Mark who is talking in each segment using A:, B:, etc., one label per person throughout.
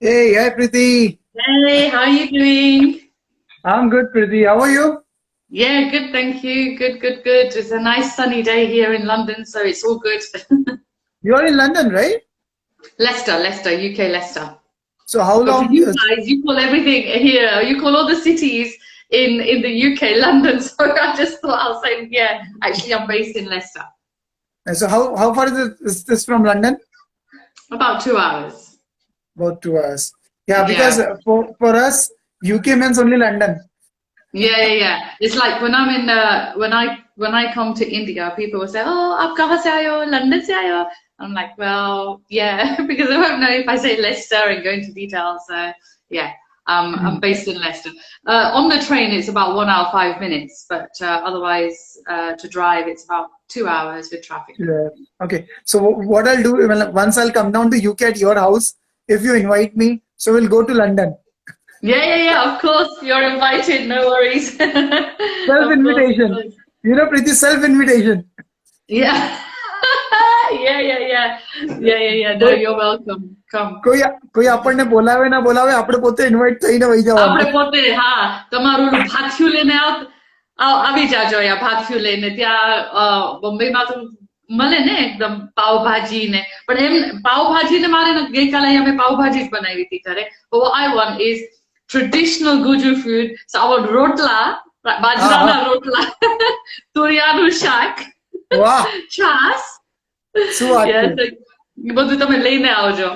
A: Hey, hi Priti.
B: Hey, how are you doing?
A: I'm good, Priti. How are you?
B: Yeah, good, thank you. Good, good, good. It's a nice sunny day here in London, so it's all good.
A: You're in London, right?
B: Leicester, UK, Leicester.
A: So how
B: But for
A: long?
B: you guys, you call everything here, you call all the cities in the UK London. So I just thought I'll say, yeah, actually, I'm based in Leicester.
A: So how far is this from London?
B: About 2 hours.
A: About 2 hours. Yeah, because
B: Yeah.
A: for us, UK means only London.
B: Yeah. It's like when I'm in when I come to India, people will say, "Oh, आप कहाँ से आए हो? London से आए हो?" I'm like, "Well, yeah," because I won't know if I say Leicester and go into detail. So yeah, I'm
A: Hmm.
B: based in Leicester. On the train, it's about 1 hour 5 minutes, but otherwise to drive, it's about 2 hours with traffic.
A: Yeah. Okay. So what I'll do, once I'll come down to UK at your house, if you invite me, so we'll go to London.
B: Yeah. Of course, you're invited. No worries. Of course, of
A: Self-invitation.
B: course.
A: Priti, self-invitation.
B: Yeah. Yeah. No, you're welcome. Come.
A: કોઈ કોઈ આપણને બોલાવે ના બોલાવે આપણે પોતે invite થઈને વહી જવાનું.
B: આપણે પોતે હા તમારું ઓલું ભાથિયું લઈને આવી જાજો અહીંયા ભાથિયું લઈને ત્યાં બોમ્બેમાં તો મળે ને એકદમ પાવભાજી ને પણ એમ પાવભાજી ને મારે ગઈકાલે અહીંયા મેં પાવભાજી જ બનાવી હતી ઘરે. But what I want is traditional Guju food. So I want rotla,
A: હા હા
B: બાજરાના રોટલા, તુરિયાનું શાક,
A: વાહ
B: છાસ.
A: શું વાત
B: Yes,
A: છે.
B: એ બધું તમે લઈને આવજો.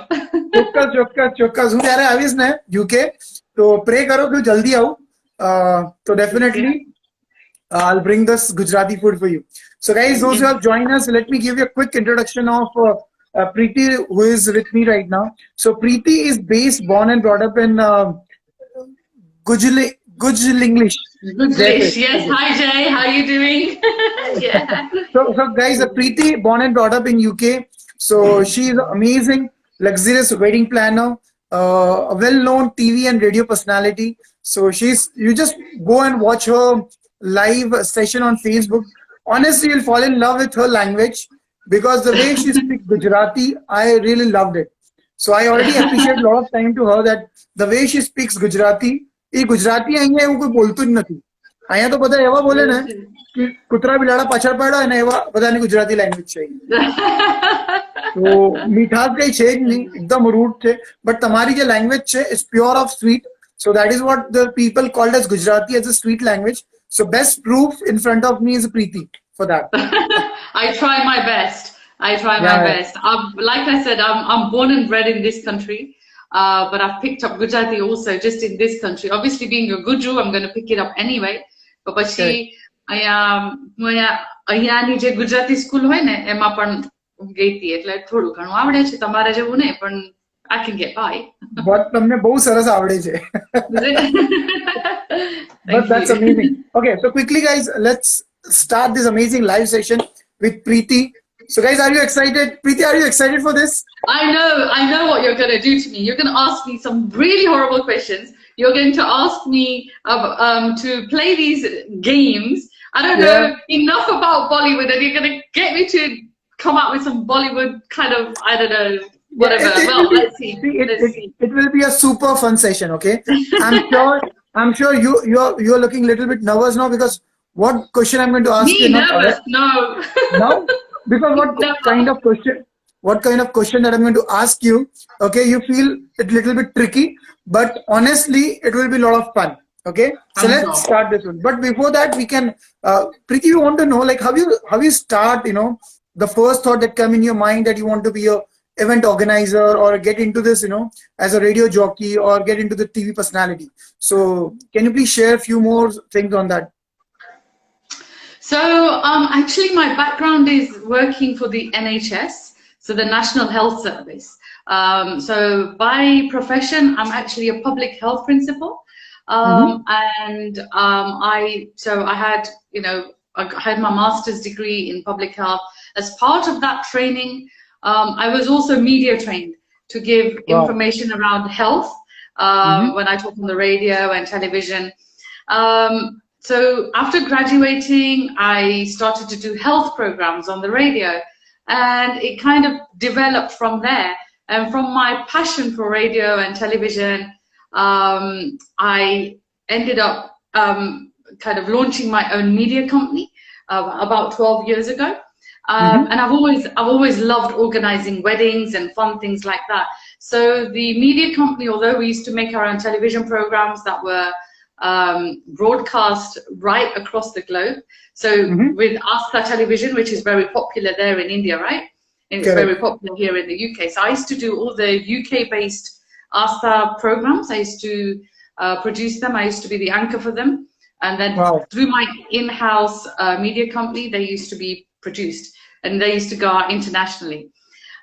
A: ચોક્કસ ચોક્કસ ચોક્કસ હું ત્યારે આવીશ ને યુકે તો પ્રે કરો કે હું જલ્દી આવું તો
B: Okay.
A: definitely I'll bring this Gujarati food for you. So guys, those who have joined us, let me give you a quick introduction of Preeti, who is with me right now. So Preeti is based, born and brought up in Gujl English. Jaise.
B: English, yes. Hi Jay, how you doing? Yeah.
A: So guys, Preeti, born and brought up in UK. So she is amazing, luxurious wedding planner, a well-known TV and radio personality. So you just go and watch her live session on Facebook. Honestly, you'll fall in love with her language because the way she speaks Gujarati, I really loved it. So I already appreciate a lot of time to her that the way she speaks Gujarati, એ ગુજરાતી અહીંયા એવું કોઈ બોલતું જ નથી. અહીંયા તો બધા એવા બોલે ને કે કૂતરા બિલાડા પાછળ પાડો અને એવા બધાની ગુજરાતી લેંગ્વેજ છે. તો મીઠાસ કઈ છે જ નહીં, એકદમ રૂટ છે. બટ તમારી જે લેંગ્વેજ છે is pure of sweet. So that is what the people called as Gujarati as a sweet language. So best proof in front of me is Preeti for that.
B: I try my best. I try my
A: Yeah.
B: best. Like I said, I'm born and bred in this country, but I've picked up Gujarati also just in this country. Obviously, being a Guju, I'm going to pick it up anyway. But પછી અહીંયાની જે Gujarati school હોય ને એમાં પણ ગઈ હતી એટલે થોડું ઘણું આવડે છે તમારે જેવું નહીં પણ I can get by.
A: But તમને બહુ સરસ આવડે છે. But
B: Thank
A: that's
B: you.
A: amazing. Okay, so quickly, guys, let's start this amazing live session with Preeti. So, guys, are you excited? Preeti, are you excited for this?
B: I know what you're going to do to me. You're going to ask me some really horrible questions. You're going to ask me to play these games. I don't know
A: Yeah.
B: enough about Bollywood, and you're going to get me to come up with some Bollywood kind of, I don't know, whatever.
A: It
B: Well,
A: will be,
B: let's see. Let's see.
A: it will be a super fun session. Okay, I'm sure. I'm sure you're looking a little bit nervous now because what question I'm going to ask you
B: Me
A: not
B: nervous? No.
A: now because
B: Never.
A: what kind of question that I'm going to ask you. Okay, you feel it little bit tricky, but honestly, it will be a lot of fun. Okay, so
B: I'm
A: let's
B: sure.
A: start this one. But before that, we can. Preeti, you want to know like how you start? The first thought that come in your mind that you want to be a event organizer or get into this, as a radio jockey or get into the TV personality. So, can you please share a few more things on that?
B: So, actually, my background is working for the NHS, so the National Health Service. So, by profession, I'm actually a public health principal, and I had, I had my master's degree in public health. As part of that training, I was also media trained to give
A: Wow.
B: information around health when I talk on the radio and television. So after graduating, I started to do health programs on the radio, and it kind of developed from there And from my passion for radio and television, I ended up kind of launching my own media company about 12 years ago. And I've always loved organizing weddings and fun things like that. So the media company, although we used to make our own television programs that were broadcast right across the globe. So with Asta Television, which is very popular there in India, right? And it's very popular here in the UK. So I used to do all the UK-based Asta programs. I used to produce them. I used to be the anchor for them. And then through my in-house media company, they used to be produced, and they used to go out internationally.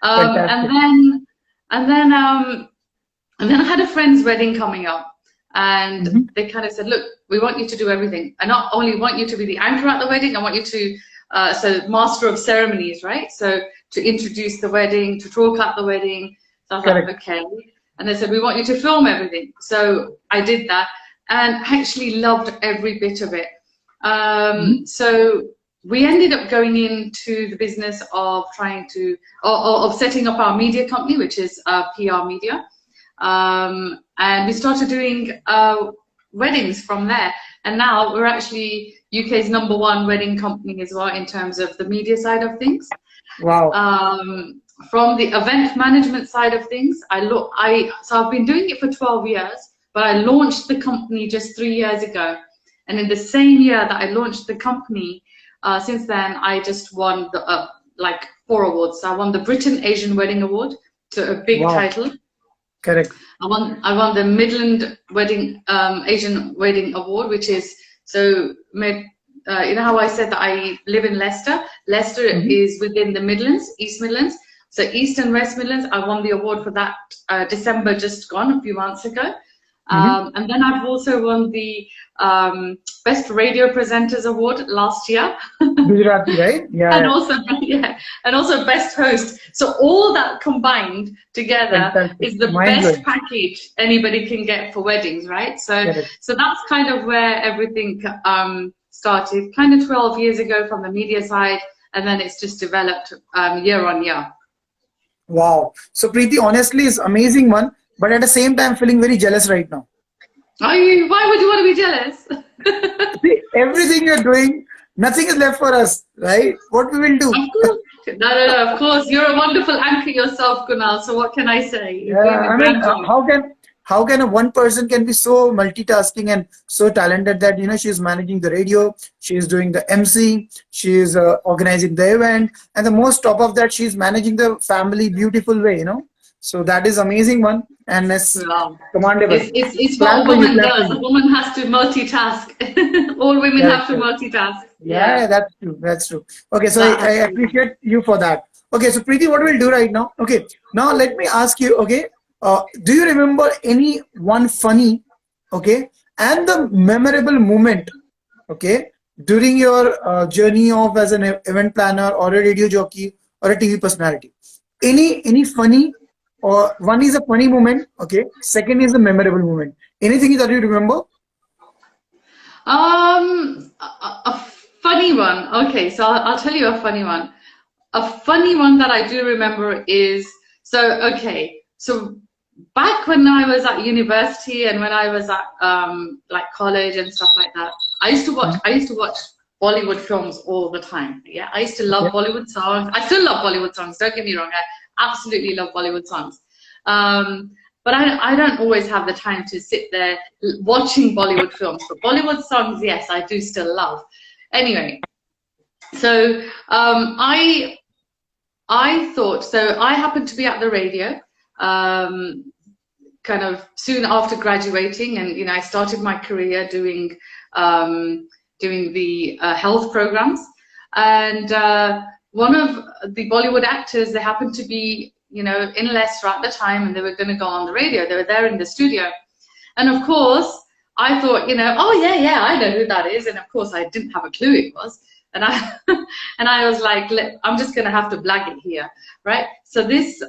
B: And then I had a friend's wedding coming up, and they kind of said, look, we want you to do everything. I not only want you to be the anchor at the wedding, I want you to, so master of ceremonies, right? So to introduce the wedding, to talk at the wedding. So I was like, okay. And they said, we want you to film everything. So I did that and actually loved every bit of it. So we ended up going into the business of trying to, of setting up our media company, which is PR Media. And we started doing weddings from there. And now we're actually UK's #1 wedding company as well in terms of the media side of things. From the event management side of things, so I've been doing it for 12 years, but I launched the company just 3 years ago. And in the same year that I launched the company, since then, I just won the, like 4 awards. So I won the Britain Asian Wedding Award, so a big title.
A: Correct.
B: I won the Midland Wedding Asian Wedding Award, which is you know how I said that I live in Leicester? Leicester is within the Midlands, East Midlands. So East and West Midlands, I won the award for that December just gone, a few months ago. And then I've also won the Best Radio Presenters Award last year.
A: Gujarati, right? Yeah.
B: And also Best Host. So all that combined together is the best package anybody can get for weddings, right? So that's kind of where everything started, kind of 12 years ago from the media side, and then it's just developed year on year.
A: Wow. So Preeti, honestly, it's amazing one, but at the same time, feeling very jealous right now.
B: Are you? Why would you want to be jealous?
A: See, everything you're doing, nothing is left for us, right? What we will do?
B: No, of course. You're a wonderful anchor yourself, Kunal. So what can I say?
A: I mean, how can a one person can be so multitasking and so talented that, you know, she's managing the radio, she's doing the MC, she's organizing the event, and the most top of that, she's managing the family beautiful way, you know. So that is amazing one, and it's commendable.
B: It's what a woman does. A woman has to multitask. All women have to multitask.
A: Yeah, that's true. That's true. Okay, so I appreciate you for that. Okay, so Preeti, what we'll do right now? Okay, now let me ask you. Okay, do you remember any one funny, okay, and the memorable moment, okay, during your journey of as an event planner or a radio jockey or a TV personality? Any funny? Or one is a funny moment, okay. Second is a memorable moment. Anything that you remember?
B: A funny one. Okay, so I'll tell you a funny one. A funny one that I do remember is so back when I was at university and when I was at like college and stuff like that, I used to watch Bollywood films all the time. Yeah, I used to love Bollywood songs. I still love Bollywood songs. Don't get me wrong. I absolutely love Bollywood songs. But I don't always have the time to sit there watching Bollywood films. But Bollywood songs, yes, I do still love. Anyway, so I thought, so I happened to be at the radio kind of soon after graduating, and you know, I started my career doing the health programs, and one of the Bollywood actors, they happened to be, you know, in Leicester at the time, and they were going to go on the radio. They were there in the studio, and of course I thought, you know, oh yeah, I know who that is, and of course I didn't have a clue it was, and I was like, I'm just going to have to blag it here, right? So this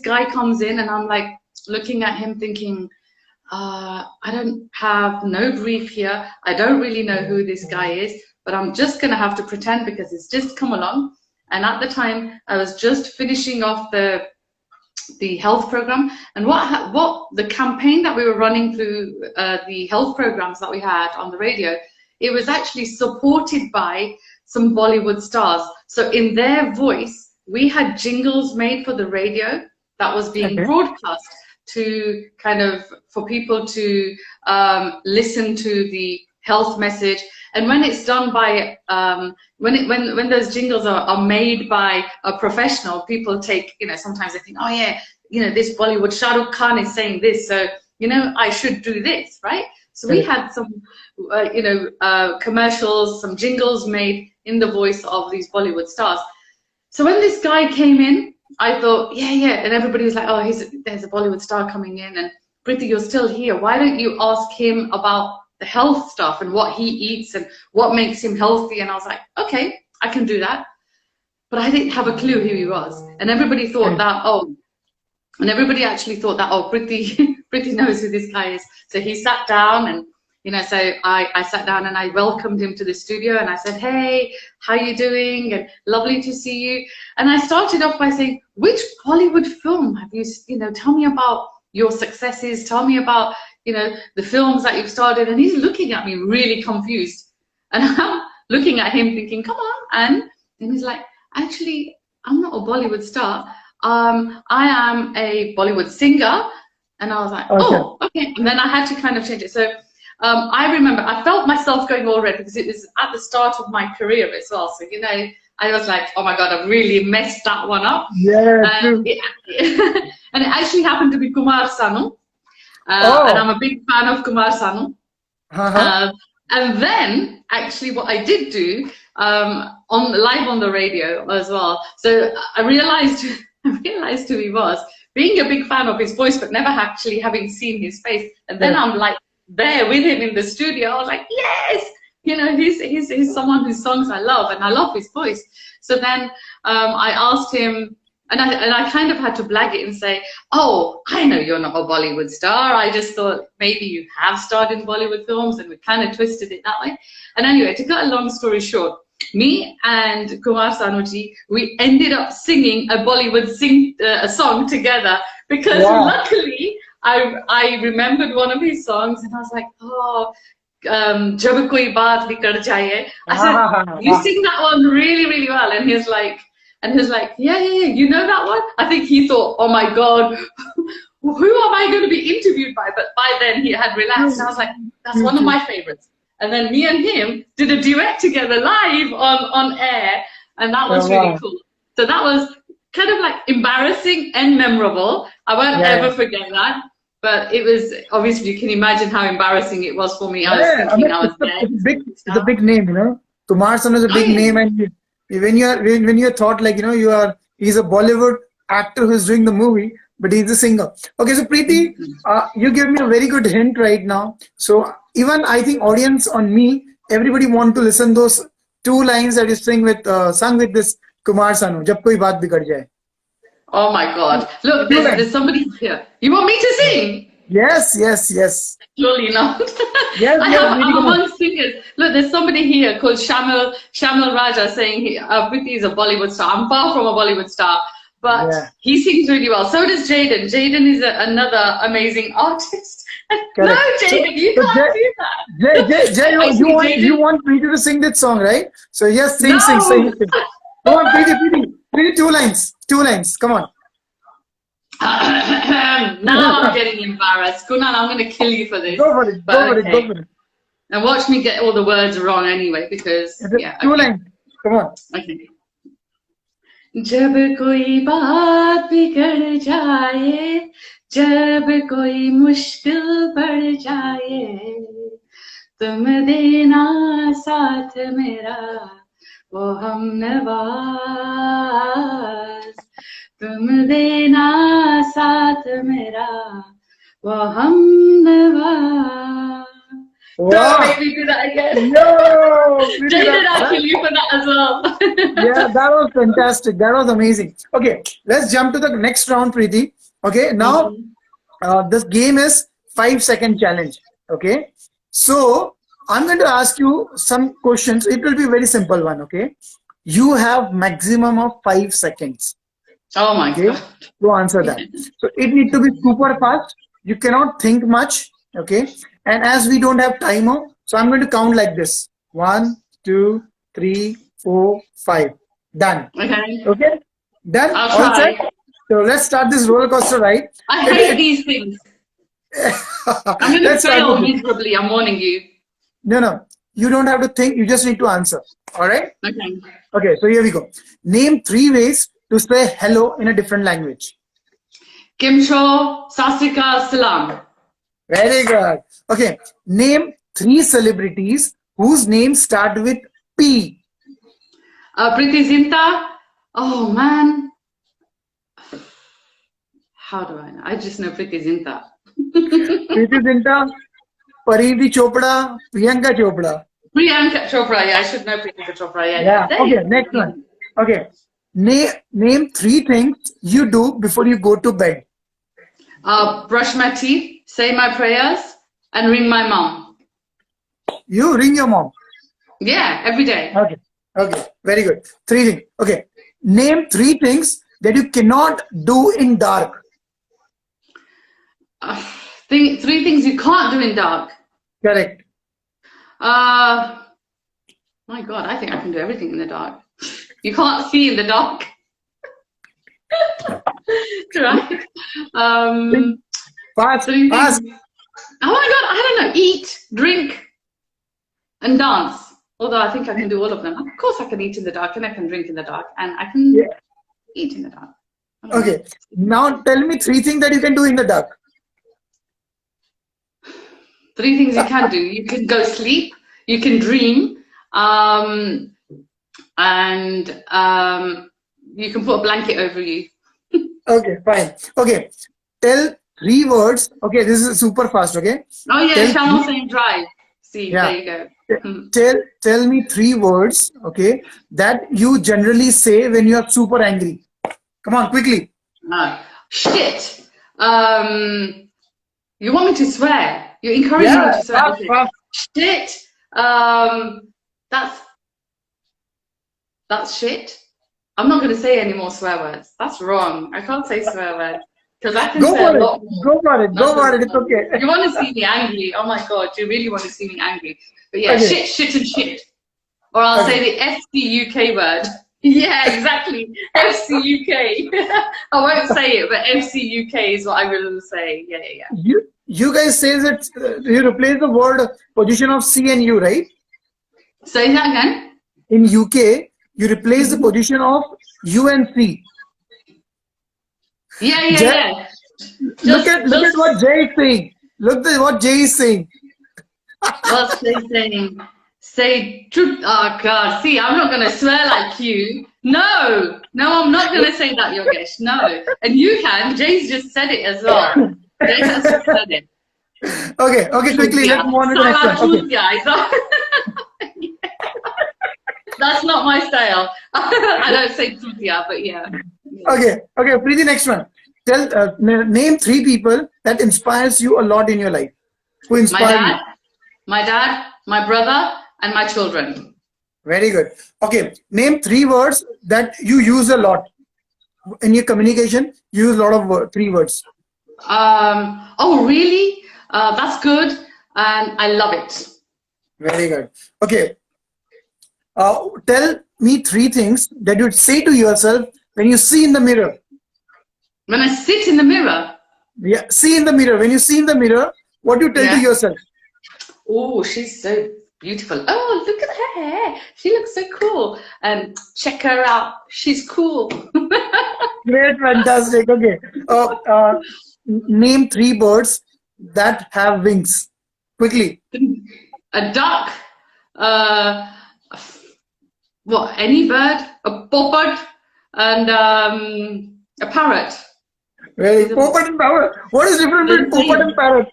B: guy comes in, and I'm like looking at him thinking, I don't have no brief here. I don't really know who this guy is, but I'm just going to have to pretend because it's just come along. And at the time, I was just finishing off the the health program. And what the campaign that we were running through the health programs that we had on the radio, it was actually supported by some Bollywood stars. So in their voice, we had jingles made for the radio that was being
A: Okay.
B: broadcast to kind of for people to listen to the health message. And when it's done by when those jingles are made by a professional, people take, sometimes they think, oh yeah, this Bollywood Shah Rukh Khan is saying this, so I should do this, right? So we had some commercials, some jingles made in the voice of these Bollywood stars. So when this guy came in, I thought, yeah, and everybody was like, oh, there's a Bollywood star coming in, and Priti, you're still here. Why don't you ask him about the health stuff and what he eats and what makes him healthy? And I was like, okay, I can do that. But I didn't have a clue who he was. And everybody thought everybody actually thought that, Priti, Priti knows who this guy is. So he sat down and, so I sat down and I welcomed him to the studio and I said, hey, how you doing? And lovely to see you. And I started off by saying, which Bollywood film have you, tell me about your successes, tell me about, the films that you've started. And he's looking at me really confused. And I'm looking at him thinking, come on. And he's like, actually, I'm not a Bollywood star. I am a Bollywood singer. And I was like, oh, okay. And then I had to kind of change it. So I remember I felt myself going all red because it was at the start of my career as well. So, I was like, oh my God, I've really messed that one up.
A: Yeah.
B: And it actually happened to be Kumar Sanu. And I'm a big fan of Kumar Sanu. And then actually what I did do live on the radio as well. So I realized who he was, being a big fan of his voice, but never actually having seen his face. And then I'm like there with him in the studio. I was like, yes, he's someone whose songs I love, and I love his voice. So then I asked him, and I kind of had to blag it and say, oh, I know you're not a Bollywood star. I just thought maybe you have starred in Bollywood films, and we kind of twisted it that way. And anyway, to cut a long story short, me and Kumar Sanuji, we ended up singing a Bollywood a song together because luckily I remembered one of his songs and I was like, oh, Jab Koi Baat Bikad Jaye. I said, you sing that one really, really well. And he's like, yeah, you know that one? I think he thought, oh my God, who am I going to be interviewed by? But by then he had relaxed. And I was like, that's one of my favorites. And then me and him did a duet together live on air. And that was really cool. So that was kind of like embarrassing and memorable. I won't ever forget that. But it was, obviously, you can imagine how embarrassing it was for me. I was thinking I was there.
A: It's a big name, Kumar Sanu is a big name. And when you're thought like, he's a Bollywood actor who's doing the movie, but he's a singer. Okay, so Priti, you gave me a very good hint right now. So even I think audience on me, everybody want to listen those two lines that you sung with this Kumar Sanu. Jab koi baat bigad jaye.
B: Oh my God! Look, there's somebody here. You want me to sing?
A: Yes.
B: Surely not.
A: Yes,
B: I'm among singers. Look, there's somebody here called Shamil Raja saying Priti is a Bollywood star. I'm far from a Bollywood star, but he sings really well. So does Jaden. Jaden is another amazing artist. No, Jaden, you can't do that.
A: Jay, you want Priti to sing that song, right? So yes, sing. Come on, Priti, two lines. Come on.
B: Now I'm getting embarrassed. Kunal, I'm going to kill you for this.
A: Go for it.
B: And watch me get all the words wrong anyway, because
A: two lines. Come on.
B: Okay. जब कोई बात बिगड़ जाए, जब कोई मुश्किल बढ़ जाए, तुम देना साथ मेरा वो हमनवाज, तुम देना साथ मेरा वो हमनवाज. Don't make me do that again.
A: No!
B: Jaden, I'll kill you for that as well.
A: Yeah, that was fantastic. That was amazing. Okay, let's jump to the next round, Priti. Okay, now this game is 5-second challenge. Okay, so I'm going to ask you some questions. It will be a very simple one. Okay, you have maximum of 5 seconds.
B: Oh my
A: Okay,
B: God.
A: to answer that. So it need to be super fast. You cannot think much. Okay, and as we don't have timer, so I'm going to count like this: 1, 2, 3, 4, 5. Done.
B: Okay.
A: Okay, done.
B: I'll
A: All set.
B: try.
A: So let's start this roller coaster ride.
B: I
A: It,
B: hate these things. I'm going to
A: let's start
B: fail
A: with it.
B: miserably. I'm warning you.
A: No, no, you don't have to think. You just need to answer. All right.
B: Okay.
A: Okay. So here we go. Name 3 ways to say hello in a different language.
B: Kimcho, Sasika, Salam.
A: Very good. Okay. Name 3 celebrities whose names start with P.
B: Priti Zinta. Oh man. How do I know? I just know Priti Zinta.
A: Priti Zinta, Pariti Chopra, Priyanka Chopra.
B: Priyanka Chopra. Yeah, I should know Priyanka Chopra. Yeah,
A: Yeah.
B: There you
A: Okay.
B: go.
A: Next one. Okay. Name 3 things you do before you go to bed.
B: Brush my teeth, say my prayers, and ring my mom.
A: You ring your mom.
B: Yeah, every day.
A: Okay. Okay. Very good. 3 things. Okay. Name 3 things that you cannot do in dark.
B: Three things you can't do in dark.
A: Correct.
B: My God, I think I can do everything in the dark. You can't see in the dark. Right?
A: Fast.
B: Three
A: Fast.
B: things. Oh my God, I don't know. Eat, drink, and dance. Although I think I can do all of them. Of course I can eat in the dark and I can drink in the dark and I can
A: Yeah.
B: eat in the dark.
A: Okay. Now tell me 3 things that you can do in the dark.
B: 3 things you can do. You can go sleep, you can dream, and you can put a blanket over you.
A: Okay, fine. Okay. Tell 3 words. Okay, this is super fast. Okay.
B: Oh yeah,
A: Tell
B: Shalom
A: three,
B: saying drive. See,
A: yeah.
B: there you go.
A: Tell me 3 words. Okay, that you generally say when you are super angry. Come on, quickly.
B: Shit. You want me to swear? You're encouraging me
A: Yeah,
B: to swear.
A: fast,
B: Okay.
A: fast.
B: Shit. That's shit. I'm not going to say any more swear words. That's wrong. I can't say swear words because I can
A: Go
B: say a
A: for it.
B: lot more.
A: Go for it. Go
B: That's
A: for it. It's okay.
B: You want to see me angry? Oh my God, you really want to see me angry? But yeah,
A: Okay.
B: shit, shit, and shit. Or I'll say the FCUK word. Yeah, exactly. FCUK. I won't say it, but FCUK is what I will say. Yeah, yeah, yeah.
A: You guys say that you replace the word position of C and U, right?
B: Say that again.
A: In UK, you replace the position of U and C.
B: Yeah, yeah,
A: Jay,
B: yeah.
A: look at what Jay is saying. Look at what Jay is saying.
B: What's Jay saying? Say truth. Oh God, see, I'm not gonna swear like you. No, I'm not gonna say that, Yogesh. No, and you can. Jay's just said it as well. Jay has just said it.
A: Okay, quickly, let's move on to the next one.
B: Okay. That's not my style. I don't say truthia, but yeah.
A: Okay, Preeti, next one. Tell, name 3 people that inspires you a lot in your life. Who inspire you?
B: My dad, my brother, and my children.
A: Very good. Okay, name 3 words that you use a lot in your communication. You use a lot of 3 words.
B: Oh, really? That's good, and I love it.
A: Very good. Okay. Tell me 3 things that you'd say to yourself when you see in the mirror.
B: When I sit in the mirror.
A: Yeah, see in the mirror. When you see in the mirror, what do you tell to yourself?
B: Oh, she's so beautiful. Oh, look at her hair. She looks so cool. Check her out. She's cool.
A: Great, fantastic. Okay. Name 3 birds that have wings. Quickly.
B: A duck. What? Any bird? A poppet and a parrot.
A: Poppet and parrot. What is different between poppet and parrot?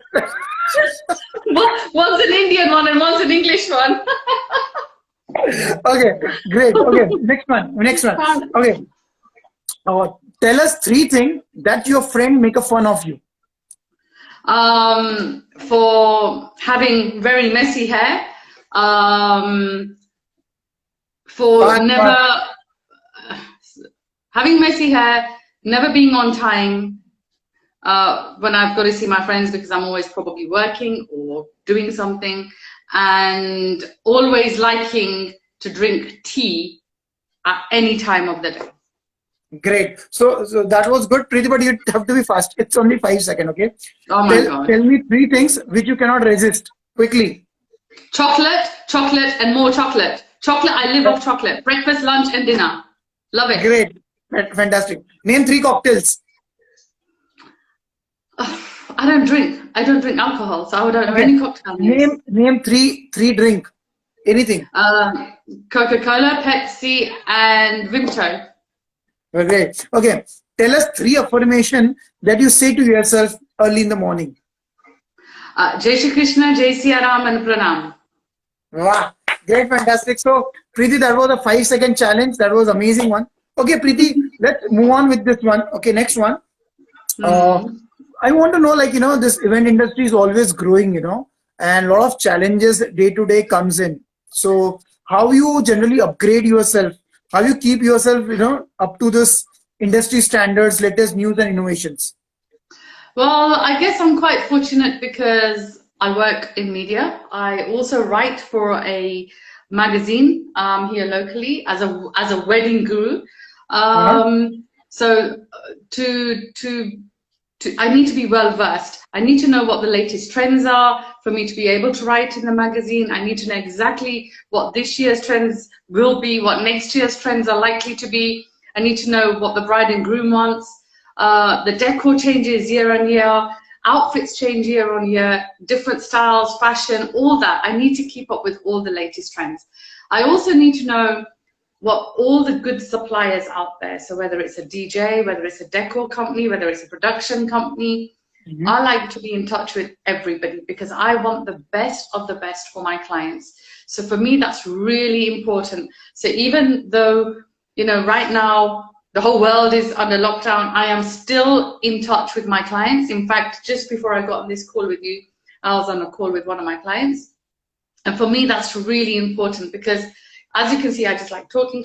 B: One's an Indian one and one's an English one.
A: Okay, great. Okay, next one. Okay. Tell us 3 things that your friend make a fun of you.
B: For having very messy hair. For having messy hair, never being on time when I've got to see my friends because I'm always probably working or doing something, and always liking to drink tea at any time of the day.
A: Great. So that was good, Preeti, but you have to be fast. It's only 5 seconds, okay?
B: Oh my God.
A: Tell me three things which you cannot resist quickly.
B: Chocolate, chocolate, and more chocolate. Chocolate, I live off chocolate. Breakfast, lunch, and dinner. Love it.
A: Great. Fantastic. Name three cocktails.
B: I don't drink. I don't drink alcohol, so I don't know any cocktail names.
A: Name three drink. Anything.
B: Coca-Cola, Pepsi, and Vimto.
A: Great. Okay. Tell us three affirmation that you say to yourself early in the morning.
B: Jai Shri Krishna, Jai Siya Ram, and Pranam.
A: Wow. Great. Fantastic. So, Preeti, that was a 5-second challenge. That was amazing one. Okay, Preeti, let's move on with this one. Okay, next one. I want to know, like, this event industry is always growing, and a lot of challenges day to day comes in. So how you generally upgrade yourself? How you keep yourself, up to this industry standards, latest news and innovations?
B: Well, I guess I'm quite fortunate because I work in media. I also write for a magazine here locally as a wedding guru. So I need to be well versed. I need to know what the latest trends are for me to be able to write in the magazine. I need to know exactly what this year's trends will be, what next year's trends are likely to be. I need to know what the bride and groom wants. The decor changes year on year, outfits change year on year, different styles, fashion, all that. I need to keep up with all the latest trends. I also need to know what all the good suppliers out there, so whether it's a DJ, whether it's a decor company, whether it's a production company, I like to be in touch with everybody because I want the best of the best for my clients. So for me, that's really important. So even though, right now the whole world is under lockdown, I am still in touch with my clients. In fact, just before I got on this call with you, I was on a call with one of my clients. And for me, that's really important because as you can see, I just like talking.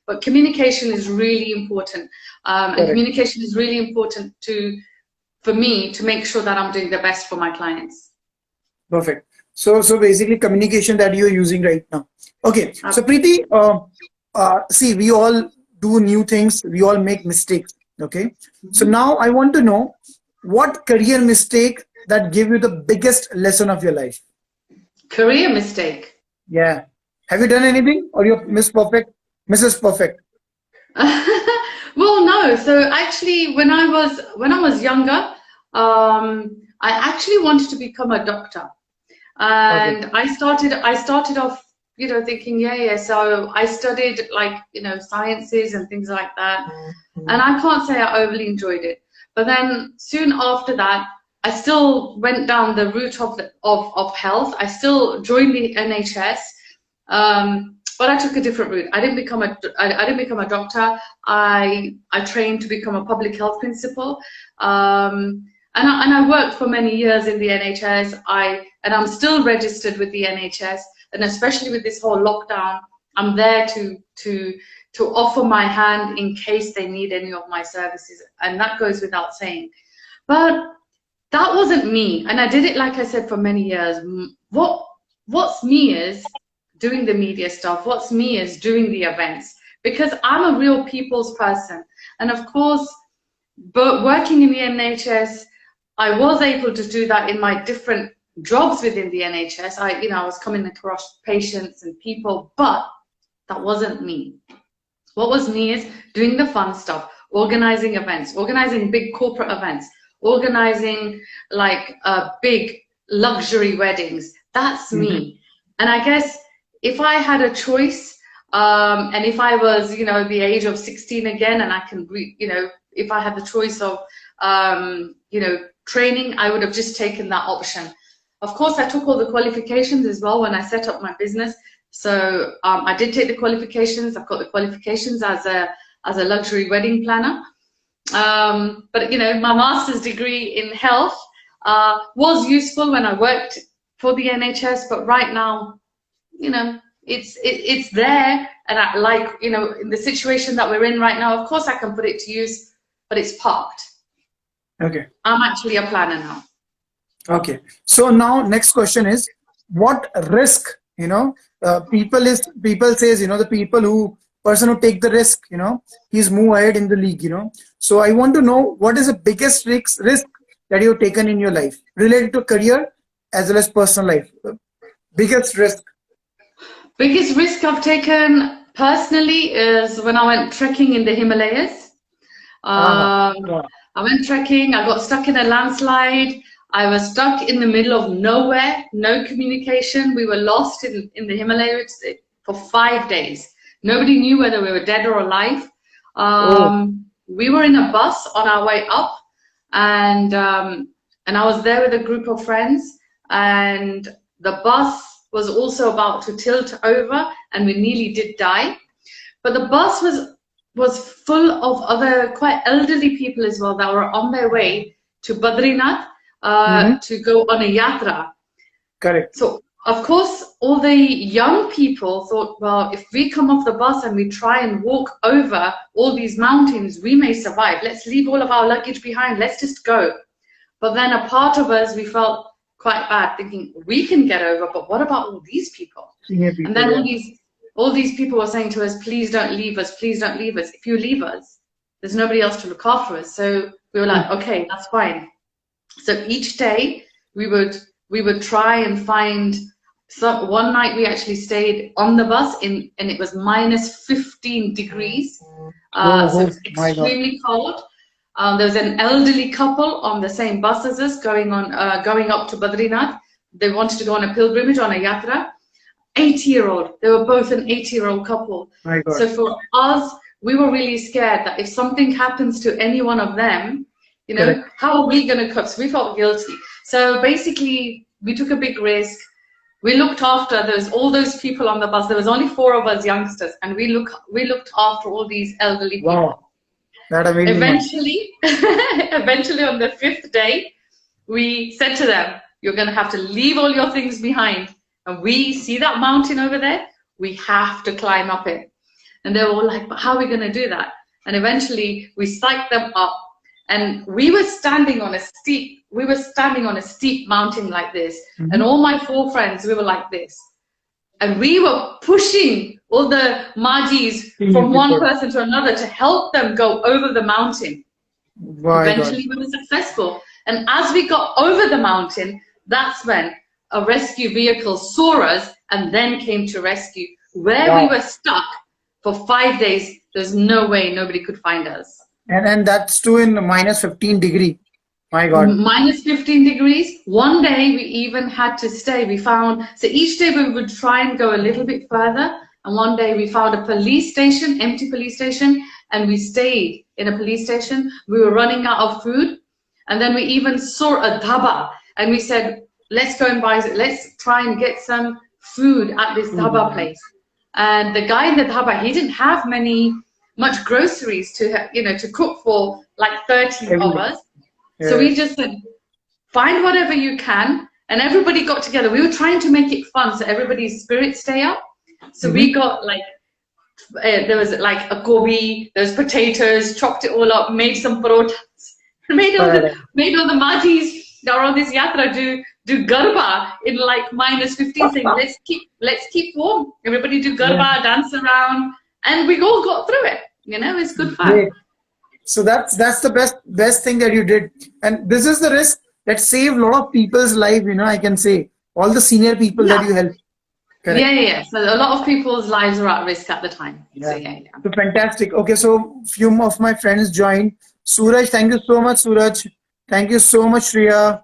B: But communication is really important. And communication is really important for me to make sure that I'm doing the best for my clients.
A: Perfect. So basically communication that you're using right now. Okay. So Preeti, see, we all do new things. We all make mistakes. Okay. So now I want to know what career mistake that gave you the biggest lesson of your life?
B: Career mistake?
A: Yeah. Have you done anything, or you're Mrs. Perfect?
B: Well, no. So actually, when I was younger, I actually wanted to become a doctor, and I started off, thinking, yeah. So I studied sciences and things like that, and I can't say I overly enjoyed it. But then soon after that, I still went down the route of health. I still joined the NHS. But I took a different route. I didn't become a doctor. I trained to become a public health principal, and I worked for many years in the NHS. And I'm still registered with the NHS, and especially with this whole lockdown, I'm there to offer my hand in case they need any of my services, and that goes without saying. But that wasn't me, and I did it, like I said, for many years. What's me is doing the media stuff. What's me is doing the events, because I'm a real people's person. And of course, but working in the NHS, I was able to do that in my different jobs within the NHS. I was coming across patients and people, but that wasn't me. What was me is doing the fun stuff, organizing events, organizing big corporate events, organizing big luxury weddings. That's me. And I guess if I had a choice, and if I was, the age of 16 again, and I can, if I had the choice of, training, I would have just taken that option. Of course, I took all the qualifications as well when I set up my business. So I did take the qualifications. I've got the qualifications as a luxury wedding planner. But my master's degree in health was useful when I worked for the NHS. But right now, it's there, and like, you know, in the situation that we're in right now, of course I can put it to use, but it's parked.
A: Okay.
B: I'm actually a planner now.
A: Okay. So now next question is, what risk, people says, the person who take the risk, he's move ahead in the league, So I want to know, what is the biggest risk that you've taken in your life related to career as well as personal life? Biggest risk.
B: Biggest risk I've taken personally is when I went trekking in the Himalayas.
A: Yeah.
B: I went trekking, I got stuck in a landslide. I was stuck in the middle of nowhere, no communication. We were lost in the Himalayas for 5 days. Nobody knew whether we were dead or alive. We were in a bus on our way up, and I was there with a group of friends, and the bus was also about to tilt over, and we nearly did die. But the bus was full of other quite elderly people as well that were on their way to Badrinath to go on a yatra.
A: Correct.
B: So of course all the young people thought, well, if we come off the bus and we try and walk over all these mountains, we may survive. Let's leave all of our luggage behind. Let's just go. But then a part of us, we felt quite bad, thinking we can get over, but what about all these people? And then all these people were saying to us, please don't leave us, please don't leave us. If you leave us, there's nobody else to look after us. So we were like, okay, that's fine. So each day we would try and find one night we actually stayed on the bus and it was minus 15 degrees. So it was extremely cold. There was an elderly couple on the same bus as us going up to Badrinath. They wanted to go on a pilgrimage, on a yatra. 80-year-old. They were both an 80-year-old couple. So for us, we were really scared that if something happens to any one of them, how are we going to cope? So we felt guilty. So basically, we took a big risk. We looked after all those people on the bus. There was only 4 of us youngsters, and we looked after all these elderly people.
A: Wow.
B: Eventually on the 5th day, we said to them, you're going to have to leave all your things behind. And we see that mountain over there, we have to climb up it. And they were all like, but how are we going to do that? And eventually we psyched them up, and we were standing on a steep mountain like this. And all my 4 friends, we were like this. And we were pushing all the Majis from one person to another to help them go over the mountain. Eventually we were successful. And as we got over the mountain, that's when a rescue vehicle saw us and then came to rescue. Where we were stuck for 5 days, there's no way nobody could find us.
A: And that's too in minus 15 degree. My God.
B: Minus 15 degrees. One day we even had to stay. So each day we would try and go a little bit further. And one day we found a police station, empty police station, and we stayed in a police station. We were running out of food. And then we even saw a dhaba, and we said, let's try and get some food at this dhaba place. And the guy in the dhaba, he didn't have much groceries to cook for like 30 of us. So we just said, find whatever you can. And everybody got together. We were trying to make it fun so everybody's spirits stay up. So we got there was like a gobi, there was potatoes, chopped it all up, made some parotas, made all the Majis that are on this yatra do garba in like minus 15, saying let's keep warm. Everybody do garba, dance around, and we all got through it. It's good fun.
A: Great. So that's the best thing that you did, and this is the risk that saved a lot of people's life. I can say all the senior people that you helped. Correct.
B: Yeah. So a lot of people's lives were at risk at the time.
A: Yeah.
B: So
A: So fantastic. Okay, so few of my friends joined. Suraj, thank you so much, Suraj. Thank you so much, Shriya.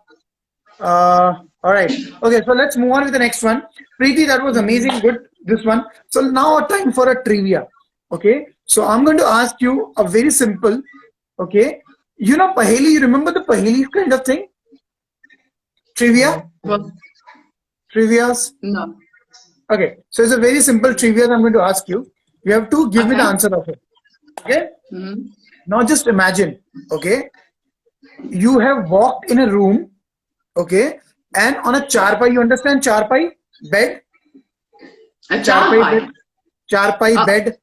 A: All right. Okay, so let's move on with the next one. Preeti, that was amazing. Good, this one. So now time for a trivia. Okay. So I'm going to ask you a very simple. Okay. Paheli, you remember the Paheli kind of thing? Trivia?
B: Well,
A: Trivias?
B: no.
A: Okay. So it's a very simple trivia I'm going to ask you. You have to give me the answer of it. Okay. Now just imagine. Okay. You have walked in a room. Okay. And on a charpai, you understand charpai? Bed?
B: A
A: Charpai bed.
B: charpai.
A: Charpai bed.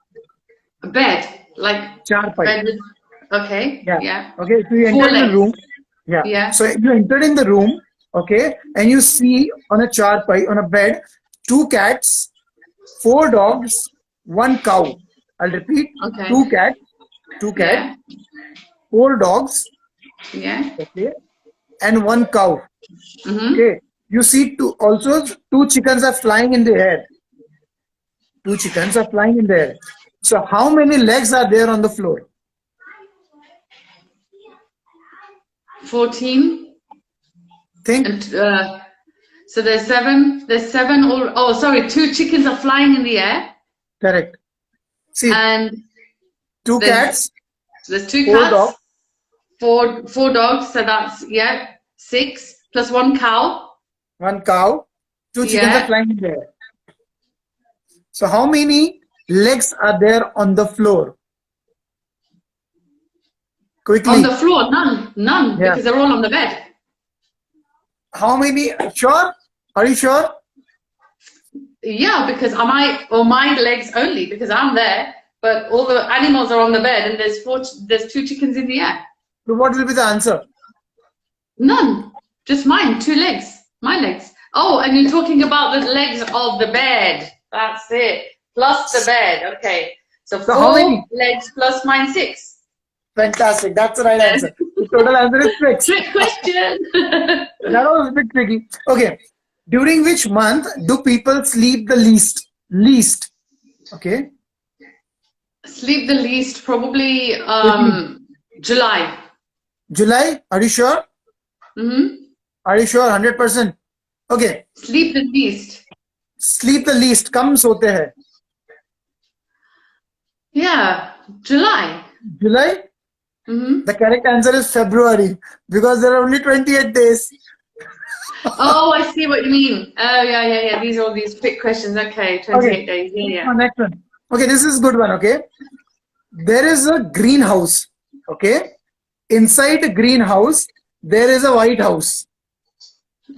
B: Bed. Like
A: Charpai.
B: bed. Okay.
A: Yeah.
B: Yeah.
A: Okay. So you
B: Four
A: entered in the
B: legs.
A: room. Yeah.
B: Yeah.
A: So you entered in the room. Okay. And you see on a charpai, on a bed, 2 cats, 4 dogs, 1 cow. I'll repeat.
B: Okay.
A: 2 cats, 2 cats,
B: Yeah.
A: 4 dogs.
B: Yeah.
A: Okay. And 1 cow.
B: Mm-hmm.
A: Okay. You see also 2 chickens are flying in the air. 2 chickens are flying in the air. So how many legs are there on the floor?
B: 14.
A: Think.
B: And so there's 7. There's 7. Or oh, sorry. 2 chickens are flying in the air.
A: Correct. See,
B: And
A: 2
B: there's-
A: cats,
B: there's 2
A: 4
B: cats.
A: dogs.
B: 4 dogs. So that's 6 plus 1 cow.
A: 1 cow, 2 chickens
B: Yeah.
A: are flying in the air. So how many legs are there on the floor? Quickly.
B: On the floor, none,
A: Yeah.
B: because they're all on the bed.
A: How many? Sure? Are you sure?
B: Yeah, because my legs only, because I'm there, but all the animals are on the bed, and there's 2 chickens in the air.
A: So what will be the answer?
B: None, just mine, 2 legs, my legs. Oh, and you're talking about the legs of the bed. That's it, plus the bed. Okay, so
A: So how
B: 4
A: many?
B: legs plus mine 6.
A: Fantastic. That's the right answer. The total answer is 6.
B: Trick question.
A: That was a bit tricky. Okay. During which month do people sleep the least? Least. Okay.
B: Sleep the least, probably July.
A: July? Are you sure?
B: Mm-hmm.
A: Are you sure? 100%. Okay.
B: Sleep the least.
A: Sleep the least. Kam sote hai?
B: Yeah, July.
A: July?
B: Mm-hmm.
A: The correct answer is February because there are only 28 days.
B: Oh, I see what you mean. Oh, yeah. These are all these quick questions. Okay, 28 days. Yeah.
A: Next one. Okay, this is a good one. Okay. There is a greenhouse. Okay. Inside the greenhouse, there is a White House.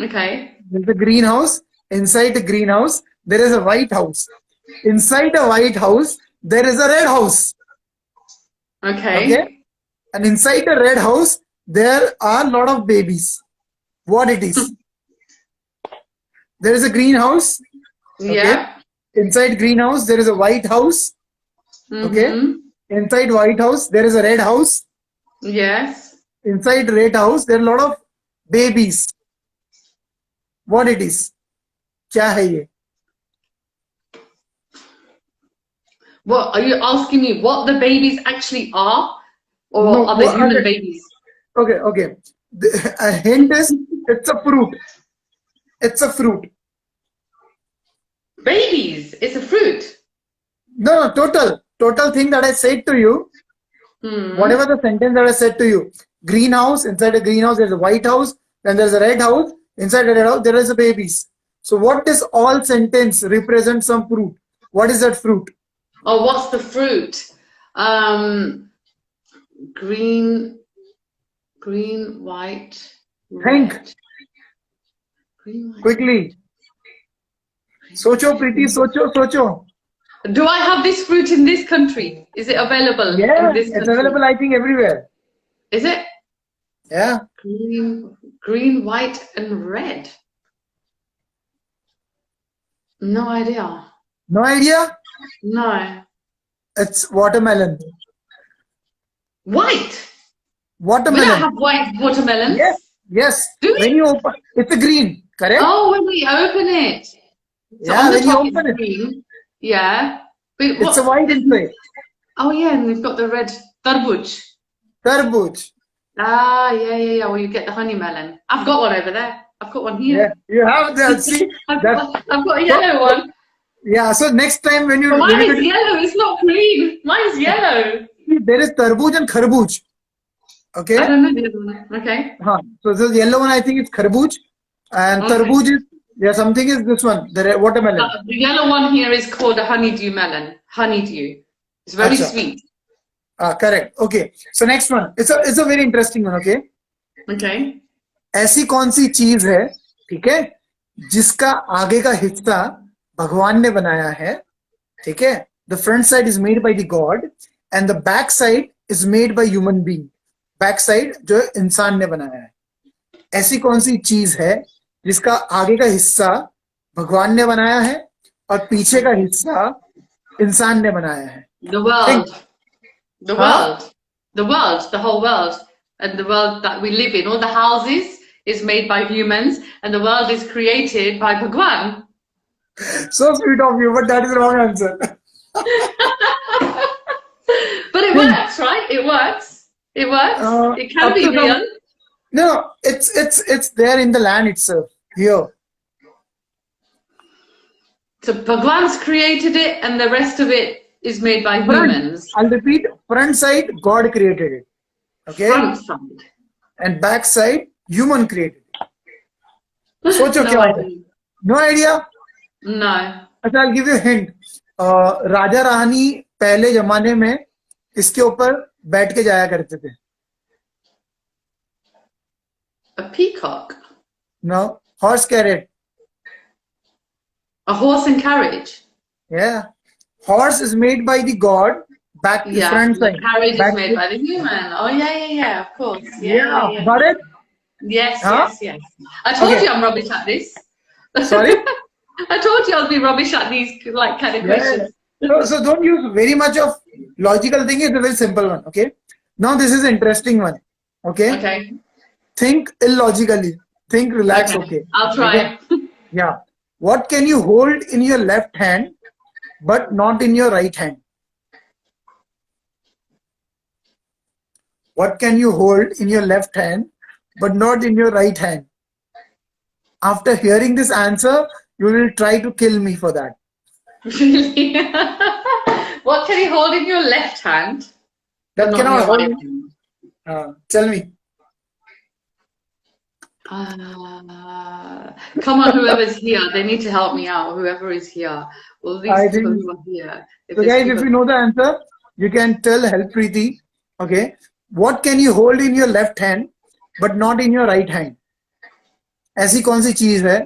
B: Okay.
A: There's a greenhouse. Inside the greenhouse, there is a White House. Inside the White House, there is a Red House.
B: Okay.
A: And inside the Red House, there are a lot of babies. What it is? There is a greenhouse.
B: Yeah.
A: Inside greenhouse, there is a White House. Okay.
B: Mm-hmm.
A: Inside White House, there is a Red House.
B: Yes.
A: Inside Red House, there are a lot of babies. What it is? क्या है ये?
B: What are you asking me? What the babies actually are, or
A: No,
B: are they
A: what are
B: human
A: they?
B: babies?
A: Okay. A hint is it's a fruit. It's a fruit.
B: Babies. It's a fruit.
A: No, total thing that I said to you. Whatever the sentence that I said to you. Greenhouse. Inside a greenhouse, there's a White House. Then there's a Red House. Inside the Red House, there is a babies. So what is all sentence represent some fruit? What is that fruit?
B: Oh, what's the fruit? Green, white,
A: Think.
B: red. Green, white.
A: Quickly. Socho, Priti, socho.
B: Do I have this fruit in this country? Is it available
A: Yeah,
B: in this
A: it's
B: country?
A: available, I think, everywhere.
B: Is it?
A: Yeah.
B: Green, white, and red. No idea.
A: No idea?
B: No.
A: It's watermelon.
B: White. We
A: Watermelon.
B: don't have white watermelons.
A: Yes.
B: Do we?
A: When you open, it's a green, correct?
B: Oh, when we open it. So
A: Yeah,
B: on the
A: when you
B: top
A: open
B: it's
A: it,
B: green. Yeah. But
A: it's a white inside.
B: Oh yeah, and we've got the red tarbuj.
A: Tarbooj.
B: Ah, yeah. Well, you get the honey melon. I've got one over there. I've got one here.
A: Yeah, you have that. See,
B: I've
A: that.
B: got a yellow one.
A: Yeah. So next time when you
B: But mine is yellow. It's not green. Mine's yellow.
A: there is tarbooj and kharbooj. Okay.
B: I don't know the other one. Okay.
A: So the yellow one, I think it's kharbooj, and
B: Okay.
A: tarbooj is something is this one, the watermelon.
B: The yellow one here is called a honeydew melon. Honeydew. It's very
A: Acha.
B: sweet.
A: Correct. Okay. So next one. It's a very interesting one. Okay.
B: Okay.
A: ऐसी कौन सी चीज है, ठीक है, जिसका आगे का हिस्सा भगवान ने बनाया है, ठीक है. The front side is made by the God and the back side is made by human being. Back side जो इंसान ने बनाया है. ऐसी कौन सी चीज है जिसका आगे का हिस्सा भगवान ने बनाया है और पीछे का हिस्सा इंसान ने बनाया है?
B: The world. The
A: हाँ?
B: world. The world. The whole world. And the world that we live in. All the houses is made by humans and the world is created by Bhagwan.
A: So sweet of you, but that is the wrong answer.
B: But it works, right? It works. It works. It can be real.
A: No, it's there in the land itself. Here.
B: So Bhagwan's created it and the rest of it is made by humans.
A: I'll repeat. Front side, God created it. Okay.
B: Front side.
A: And back side, human created it. सोचो
B: No
A: क्या है?
B: idea.
A: No idea?
B: No.
A: अच्छा, I'll give you a hint. Raja Rani पहले जमाने में इसके ऊपर बैठ के जाया करते थे.
B: A peacock.
A: No, horse carriage.
B: A horse and carriage.
A: Yeah, horse is made by the god. Back the
B: Yeah,
A: front
B: the
A: side.
B: carriage
A: Back
B: is made by the human. Oh yeah, of course.
A: Yeah, got it?
B: Yes,
A: Huh?
B: yes. I told
A: Okay.
B: you I'm rubbish at this.
A: Sorry?
B: I told you I'll be rubbish at these like kind of questions.
A: So don't use very much of logical thing. It's a very simple one. Okay. Now this is interesting one. Okay.
B: Okay.
A: Think illogically. Think relax. Okay.
B: I'll try.
A: Okay? Yeah. What can you hold in your left hand, but not in your right hand? What can you hold in your left hand, but not in your right hand? After hearing this answer, you will try to kill me for that.
B: Really? What can you hold in your left hand?
A: That
B: Not
A: cannot
B: your
A: hold.
B: right hand?
A: Tell me.
B: Come on, whoever's here, they need to help me out. Whoever is here, all these
A: I
B: people
A: think-
B: who are here.
A: So guys, if you know the answer, you can tell help Preeti. Okay. What can you hold in your left hand, but not in your right hand? ऐसी कौन सी चीज है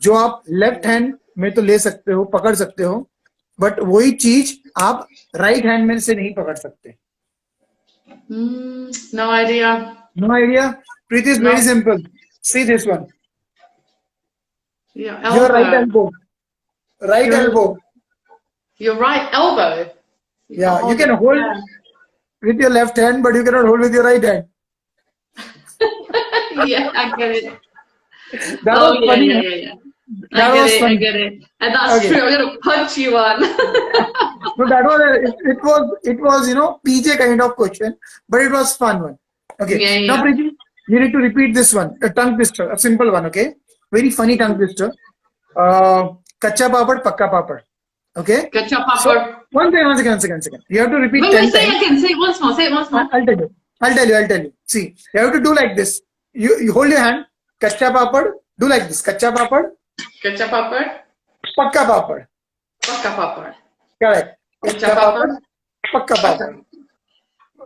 A: जो आप left hand में तो ले सकते हो, पकड़ सकते हो, बट वही चीज आप राइट हैंड में से नहीं पकड़ सकते?
B: No idea.
A: No idea? Preeti is
B: No.
A: very simple. See this one.
B: Your
A: Your right
B: elbow.
A: elbow. Right
B: Your-
A: elbow.
B: Your right elbow.
A: Yeah, you can hold
B: Yeah.
A: with your left hand, but you cannot hold with your right hand.
B: Yeah, I get it.
A: That
B: Oh,
A: was
B: yeah,
A: funny.
B: yeah.
A: That was
B: I
A: funny.
B: get it. And that's
A: Okay.
B: true. I'm gonna punch you on.
A: No, that was it was PJ kind of question, but it was fun one. Okay.
B: Yeah,
A: Now
B: yeah.
A: Preeti, you need to repeat this one, a tongue twister, a simple one. Okay, very funny tongue twister. Kacha papad, pakka papad. Okay.
B: Good job,
A: So
B: Papa.
A: one second. You have to repeat
B: Wait,
A: 10
B: say it
A: times.
B: again. Say it once more. Say it once more.
A: I'll tell you. See, you have to do like this. You hold your hand. Kacha papad. Do like this. Kacha papad,
B: Good job, Papa.
A: pakka papad.
B: Paka Papa.
A: Correct.
B: Kacha
A: Kacha
B: papad.
A: papad, pakka papad.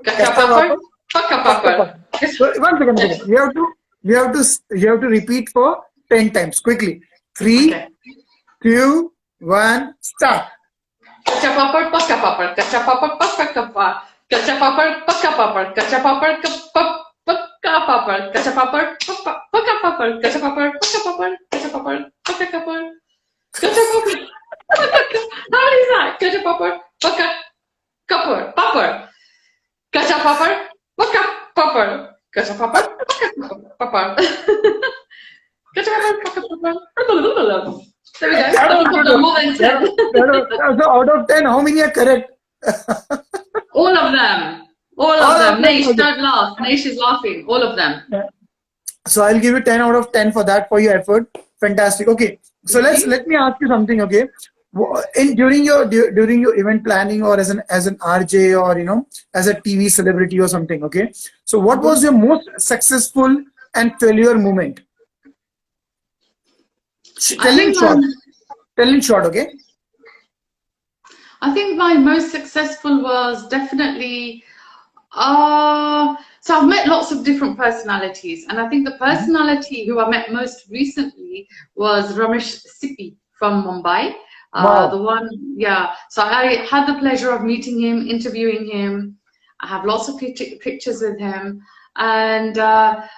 B: Good job, Papa. Paka Papa.
A: So, one second. You have to repeat for 10 times quickly. 3,
B: Okay.
A: 2, 1, start.
B: Kacha Papa. Paka Papa. Kacha Papa. Paka Papa. Kacha Papa. Paka Papa. Kacha Papa. Paka Papa. Kacha Papa. Paka Papa. Kacha Papa. Paka Papa. Kacha Papa. Paka Papa. Kacha Papa. How many is that? Kacha Papa. Paka Papa. Papa. Kacha Papa. Paka Papa. Kacha Papa. Paka Papa. Kacha Papa. Paka Papa. There we go. I think I've done more than 10.
A: So out of 10, how many are correct?
B: All of them. All
A: All
B: of
A: of
B: them.
A: them,
B: Naish,
A: okay.
B: don't laugh. Naish is laughing. All of them.
A: So I'll give you 10 out of 10 for that, for your effort. Fantastic. Okay. So let me ask you something. Okay. During your event planning, or as an RJ, or as a TV celebrity or something. Okay. So what was your most successful and failure moment? Tell in short. Tell in short. Okay.
B: I think my most successful was definitely, so I've met lots of different personalities, and I think the personality who I met most recently was Ramesh Sippy from Mumbai.
A: Wow.
B: The one, yeah. So I had the pleasure of meeting him, interviewing him. I have lots of pictures with him. And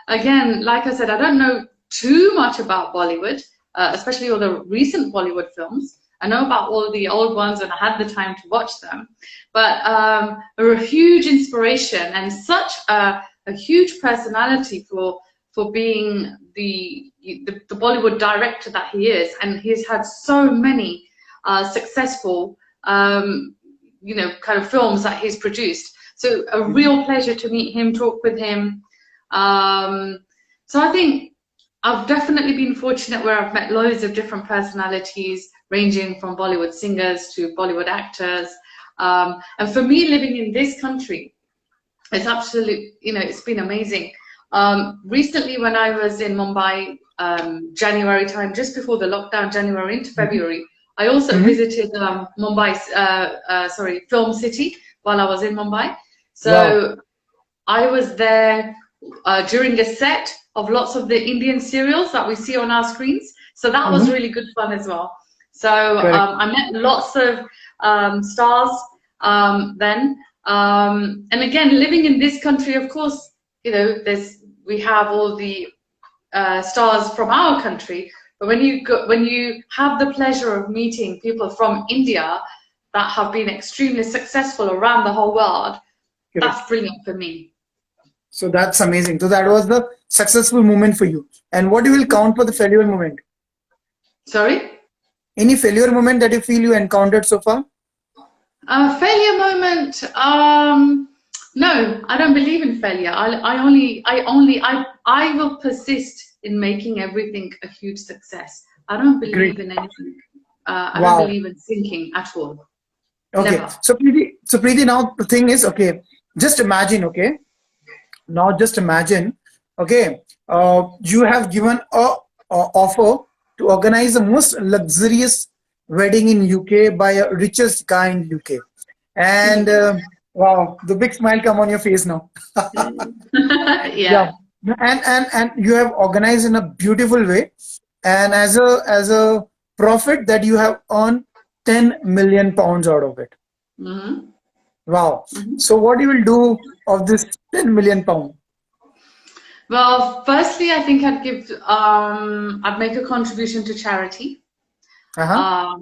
B: again, like I said, I don't know too much about Bollywood, especially all the recent Bollywood films. I know about all the old ones and I had the time to watch them. But they're a huge inspiration and such a huge personality for being the Bollywood director that he is. And he's had so many successful, kind of films that he's produced. So a real pleasure to meet him, talk with him. So I think I've definitely been fortunate where I've met loads of different personalities, ranging from Bollywood singers to Bollywood actors. And for me, living in this country, it's absolute, it's been amazing. Recently, when I was in Mumbai, January time, just before the lockdown, January into February, I also visited Mumbai, Film City while I was in Mumbai. So I was there during a set of lots of the Indian serials that we see on our screens. So that was really good fun as well. So I met lots of stars then. And again, living in this country, of course, we have all the stars from our country. But when you have the pleasure of meeting people from India that have been extremely successful around the whole world, that's brilliant for me.
A: So that's amazing. So that was the successful moment for you. And what you will count for the failure moment?
B: Sorry?
A: Any failure moment that you feel you encountered so far?
B: Failure moment? No, I don't believe in failure. I will persist in making everything a huge success. I don't believe in anything. I don't believe in sinking at all.
A: Okay.
B: Never.
A: So Priti, now the thing is, okay, just imagine, okay, now just imagine, okay, you have given a offer to organize the most luxurious wedding in UK by a richest guy in UK, and wow, the big smile come on your face now.
B: Yeah.
A: And you have organized in a beautiful way, and as a profit that you have earned 10 million pounds out of it. Wow. So what you will do of this 10 million pound?
B: Well, firstly, I think I'd make a contribution to charity. I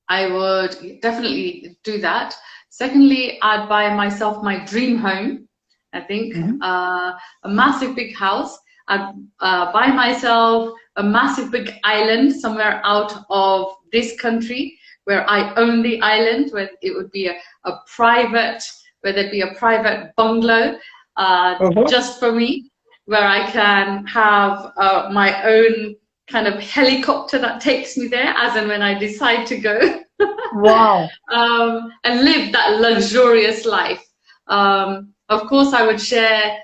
B: would definitely do that. Secondly, I'd buy myself my dream home. I think a massive big house. I'd buy myself a massive big island somewhere out of this country where I own the island, where it would be where there'd be a private bungalow just for me, where I can have my own kind of helicopter that takes me there as and when I decide to go.
A: Wow.
B: And live that luxurious life. Of course, I would share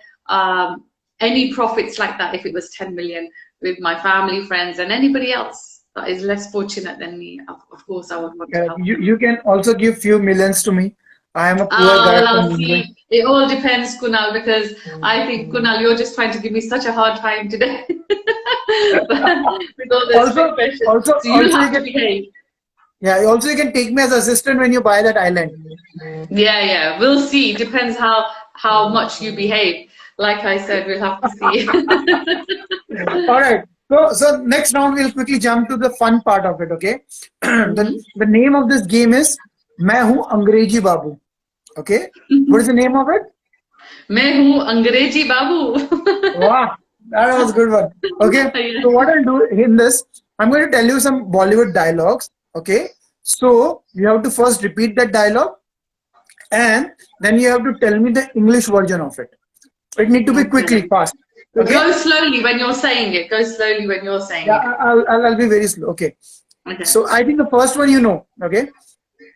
B: any profits like that if it was 10 million with my family, friends, and anybody else that is less fortunate than me. Of course, I would want to help.
A: You can also give few millions to me. I am a poor guy.
B: Well, I'll see. It all depends, Kunal, because I think, Kunal, you're just trying to give me such a hard time today. With all this questions. So you have to behave.
A: Yeah, also you can take me as assistant when you buy that island.
B: Yeah. We'll see. Depends how much you behave. Like I said, we'll have to see.
A: All right. So next round we'll quickly jump to the fun part of it. Okay. The name of this game is "मैं हूँ अंग्रेजी बाबू." Okay. What is the name of it?
B: मैं हूँ अंग्रेजी बाबू.
A: Wow, that was a good one. Okay. So what I'll do in this, I'm going to tell you some Bollywood dialogues. Okay. So you have to first repeat that dialogue, and then you have to tell me the English version of it. It need to be quickly, fast. Okay?
B: Go slowly when you're saying it. Go slowly when you're saying it.
A: I'll be very slow. Okay. So I think the first one you know. Okay.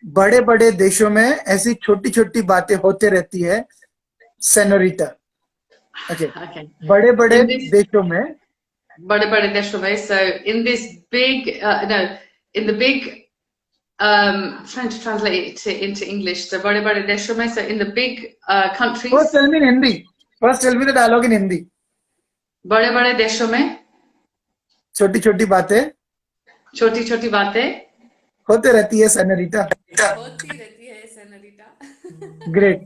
A: बड़े बड़े देशों में ऐसी छोटी छोटी बातें होते रहती है सेनोरिटा. Okay. बड़े बड़े देशों में.
B: बड़े बड़े देशों में. So in this big in the big trying to translate it into English. So बड़े बड़े देशों में. So in the big countries.
A: First tell me in Hindi. First tell me the dialogue in Hindi.
B: बड़े बड़े देशों में
A: छोटी छोटी बातें.
B: छोटी छोटी बातें
A: होते रहती है senorita.
C: होती रहती है senorita.
A: Great.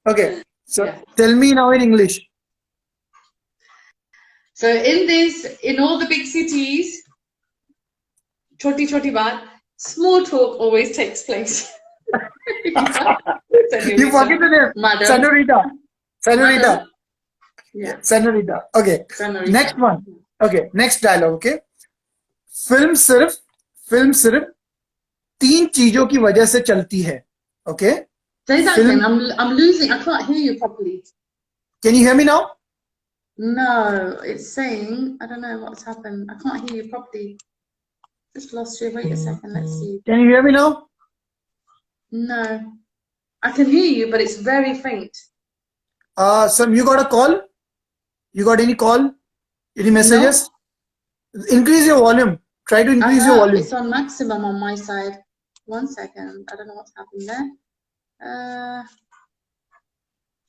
A: Okay. So
B: Yeah.
A: tell me now in English.
B: So in all the big cities, choti baat, small talk always takes place.
A: You forget the name.
B: Madam.
A: Senorita. Senorita.
B: Madam. Yeah.
A: Senorita. Okay.
B: Senorita.
A: Next one. Okay. Next dialogue. Okay. Film सिर्फ 3 चीजों की वजह से चलती है. Okay.
B: Say that again. I'm losing. I can't hear you properly.
A: Can you hear me now?
B: No, it's saying, I don't know what's happened. I can't hear you properly. Just lost you. Wait a second. Let's see.
A: Can you hear me now?
B: No. I can hear you, but it's very faint.
A: Sam, you got a call? You got any call? Any messages? No. Increase your volume. Try to increase your volume.
B: It's on maximum on my side. 1 second. I don't know what's happened there.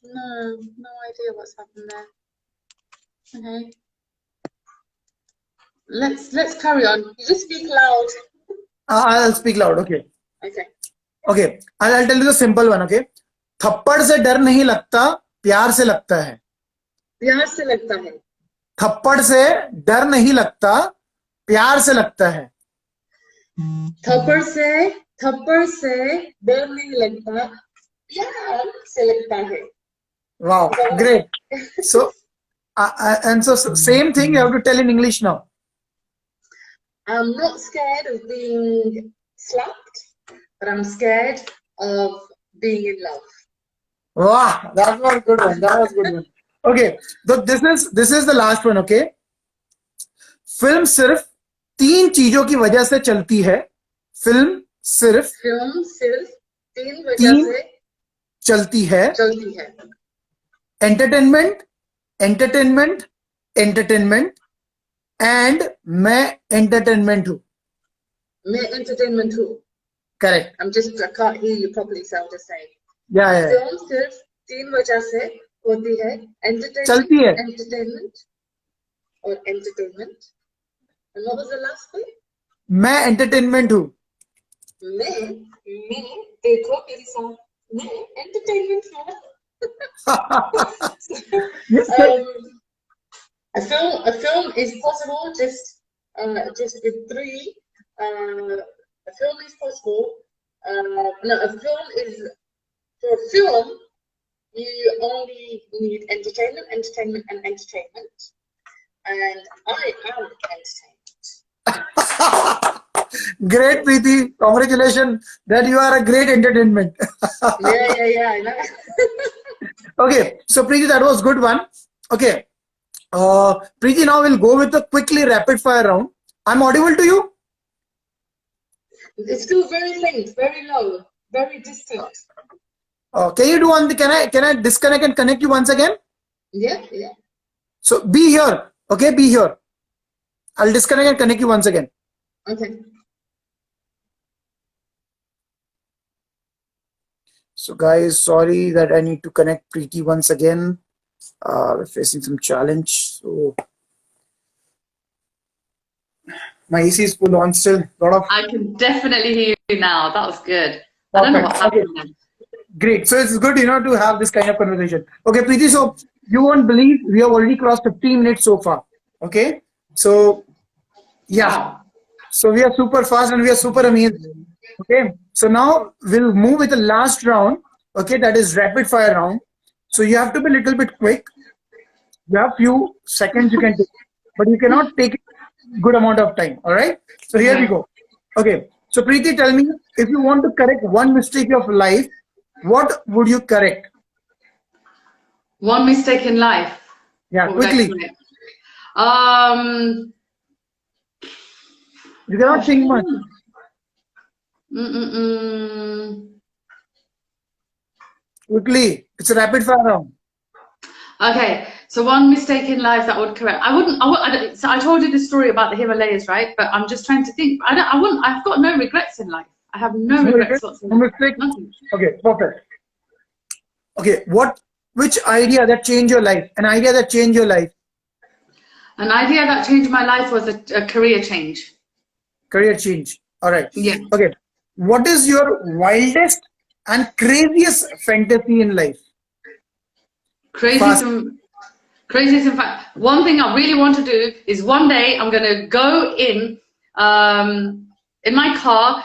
B: No idea what's happened there. Okay. Let's carry on. You just speak loud.
A: I'll speak loud. Okay.
B: Okay.
A: Okay. I'll tell you the simple one. Okay. थप्पड़ से डर नहीं लगता, प्यार से लगता है.
B: प्यार से लगता है.
A: थप्पड़ से डर नहीं लगता, प्यार से लगता है.
B: थप्पड़ से डर नहीं लगता, प्यार से लगता है.
A: Wow, great. So, and so same thing you have to tell in English now.
B: I'm not scared of being slapped, but I'm scared of being in love.
A: Wow, that was good one. That was good one. Okay, so this is the last one. Okay. Film सिर्फ 3 चीजों की वजह से चलती है. Film सिर्फ 3 वजह से चलती है. एंटरटेनमेंट एंड मैं एंटरटेनमेंट हूँ. Correct.
B: I can't hear you properly, so I'm just saying.
A: Yeah.
B: Film सिर्फ 3 वजह से होती है.
A: चलती है.
B: Entertainment. And what was the last one?
A: मैं एंटरटेनमेंट हूँ.
B: मैं देखो मेरे साथ, मैं एंटरटेनमेंट हूँ. A film is possible just with 3. A film is possible. For a film, you only need entertainment. And I am entertainment.
A: Great, Preeti. Congratulations that you are a great entertainment.
B: Yeah, I know.
A: Okay, so Preeti, that was good one. Okay. Preeti, now we'll go with a quickly rapid fire round. I'm audible to you?
B: It's still very faint, very low, very distant.
A: Can you do one? Can I disconnect and connect you once again?
B: Yeah.
A: So be here. Okay, be here. I'll disconnect and connect you once again.
B: Okay.
A: So guys, sorry that I need to connect Preeti once again. We're facing some challenge. So my AC is full on still.
B: I can definitely hear you now. That was good. I don't know what happened then.
A: Great. So it's good, to have this kind of conversation. Okay, Preeti, so you won't believe we have already crossed 15 minutes so far. Okay. So yeah.
B: Wow.
A: So we are super fast and we are super amazing. Okay. So now we'll move with the last round. Okay. That is rapid fire round. So you have to be a little bit quick. You have few seconds you can take, but you cannot take good amount of time. All right. So here we go. Okay. So Preeti, tell me, if you want to correct one mistake of life, what would you correct?
B: One mistake in life.
A: Yeah, quickly. You cannot think much. Quickly. It's a rapid fire round.
B: Okay, so one mistake in life that would correct. So I told you the story about the Himalayas, right? But I'm just trying to think. I've got no regrets in life. I have no regrets whatsoever.
A: No mistake?
B: Nothing.
A: Okay, perfect. Okay, which idea that changed your life? An idea that changed your life?
B: An idea that changed my life was a career change.
A: Career change. All right.
B: Yeah.
A: Okay. what is your wildest and craziest fantasy in life?
B: Craziest
A: Fast.
B: and craziest in fact. One thing I really want to do is one day I'm gonna go in my car.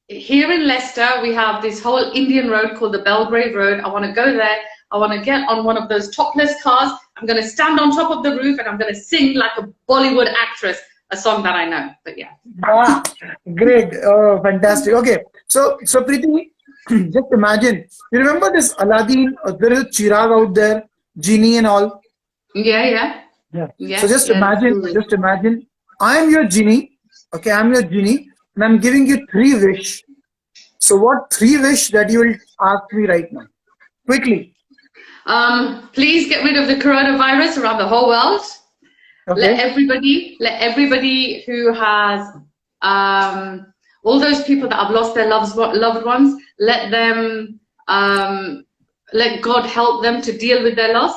B: Here in Leicester, we have this whole Indian road called the Belgrave Road. I want to go there. I want to get on one of those topless cars. I'm going to stand on top of the roof and I'm going to sing like a Bollywood actress, a song that I know. But yeah.
A: Ah, great. Oh, fantastic. Okay. So Preeti, just imagine. You remember this Aladdin? There is a Chirag out there, genie and all.
B: Yeah.
A: Yeah. So just imagine. I am your genie. Okay, I'm your genie, and I'm giving you 3 wish. So what 3 wish that you will ask me right now? Quickly.
B: Please get rid of the coronavirus around the whole world.
A: Okay.
B: Let everybody who has all those people that have lost their loved ones, let them let God help them to deal with their loss.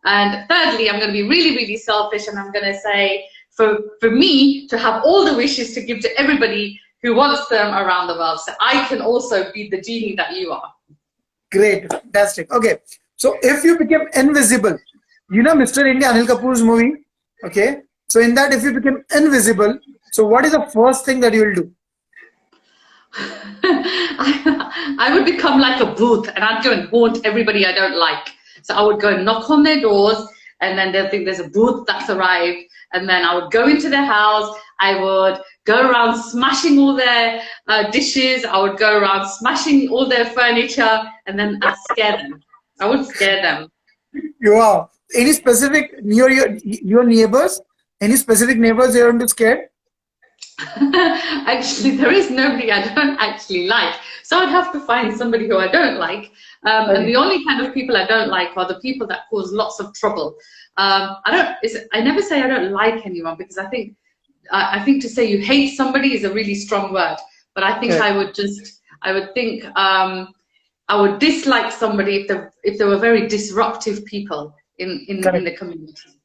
B: And thirdly, I'm going to be really, really selfish, and I'm going to say for me to have all the wishes to give to everybody who wants them around the world, so I can also be the genie that you are.
A: Great, fantastic. Okay, so if you became invisible, you know Mr. India, Anil Kapoor's movie. Okay, so in that, if you became invisible, so what is the first thing that you will do?
B: I would become like a booth, and I'd go and haunt everybody I don't like. So I would go and knock on their doors, and then they'll think there's a booth that's arrived. And then I would go into their house. I would go around smashing all their dishes. I would go around smashing all their furniture, and then I'd scare them. I would scare them.
A: Wow. Any specific near your neighbors? Any specific neighbors you want to scare?
B: Actually, there is nobody I don't actually like. So I'd have to find somebody who I don't like. And the only kind of people I don't like are the people that cause lots of trouble. I never say I don't like anyone, because I think to say you hate somebody is a really strong word. But I think I would dislike somebody if they were very disruptive people in the community.